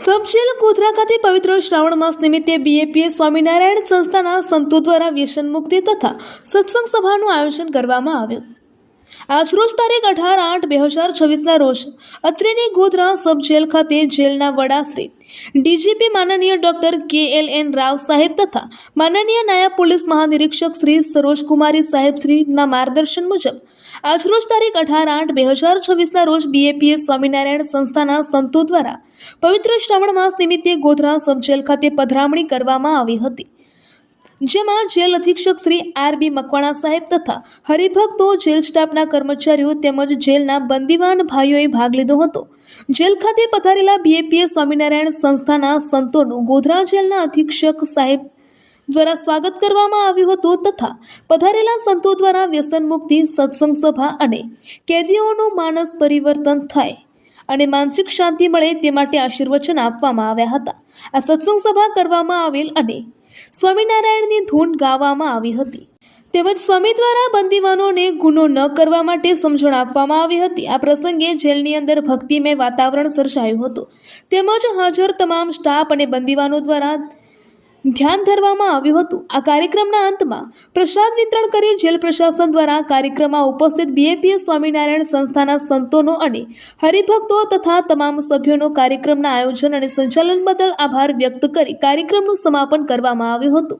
સબ jail Godhra ખાતે પવિત્ર શ્રાવણ માસ નિમિત્તે બીએપીએસ સ્વામિનારાયણ સંસ્થાના સંતો દ્વારા વ્યસન મુક્તિ તથા સત્સંગ સભાનું આયોજન કરવામાં આવ્યું। આજરોજ તારીખ 18/8/2026 રોજ અત્રેની ગોધરા સબ જેલ ખાતે જેલના વડા શ્રી ડીજીપી માનનીય ડોક્ટર KLN રાવ સાહેબ તથા માનનીય નાયબ પોલીસ મહાનિરીક્ષક શ્રી સરોજ કુમારી સાહેબ શ્રીના માર્ગદર્શન મુજબ આજરોજ તારીખ 18/8/2026 રોજ બીએપીએસ સ્વામિનારાયણ સંસ્થાના સંતો દ્વારા પવિત્ર શ્રાવણ માસ નિમિત્તે ગોધરા સબ જેલ ખાતે પધરામણી કરવામાં આવી હતી, જેમાં જેલ અધિક્ષક શ્રી RB મકવાણા સાહેબ તથા હરિભક્તો, જેલ સ્ટાફના કર્મચારીઓ તેમજ જેલના બંદીવાન ભાઈઓએ ભાગ લીધો હતો। જેલ ખાતે પધારેલા બીએપીએસ સ્વામિનારાયણ સંસ્થાના સંતોનું ગોધરા જેલના અધિક્ષક સાહેબ દ્વારા સ્વાગત કરવામાં આવ્યું હતું તથા પધારેલા સંતો દ્વારા વ્યસન મુક્તિ, સત્સંગ સભા અને કેદીઓનું માનસ પરિવર્તન થાય અને માનસિક શાંતિ મળે તે માટે આશીર્વચન આપવામાં આવ્યા હતા। આ સત્સંગ સભા કરવામાં આવેલ અને સ્વામિનારાયણની ધૂન ગાવામાં આવી હતી તેમજ સ્વામી દ્વારા બંદીવાનોને ગુનો ન કરવા માટે સમજણ આપવામાં આવી હતી। આ પ્રસંગે જેલની અંદર ભક્તિમય વાતાવરણ સર્જાયું હતું તેમજ હાજર તમામ સ્ટાફ અને બંદીવાનો દ્વારા ધ્યાન ધરવામાં આવ્યું હતું। આ કાર્યક્રમના અંતમાં પ્રસાદ વિતરણ કરી જેલ પ્રશાસન દ્વારા કાર્યક્રમમાં ઉપસ્થિત બીએપીએસ સ્વામિનારાયણ સંસ્થાના સંતોનો અને હરિભક્તો તથા તમામ સભ્યોનો કાર્યક્રમના આયોજન અને સંચાલન બદલ આભાર વ્યક્ત કરી કાર્યક્રમનું સમાપન કરવામાં આવ્યું હતું।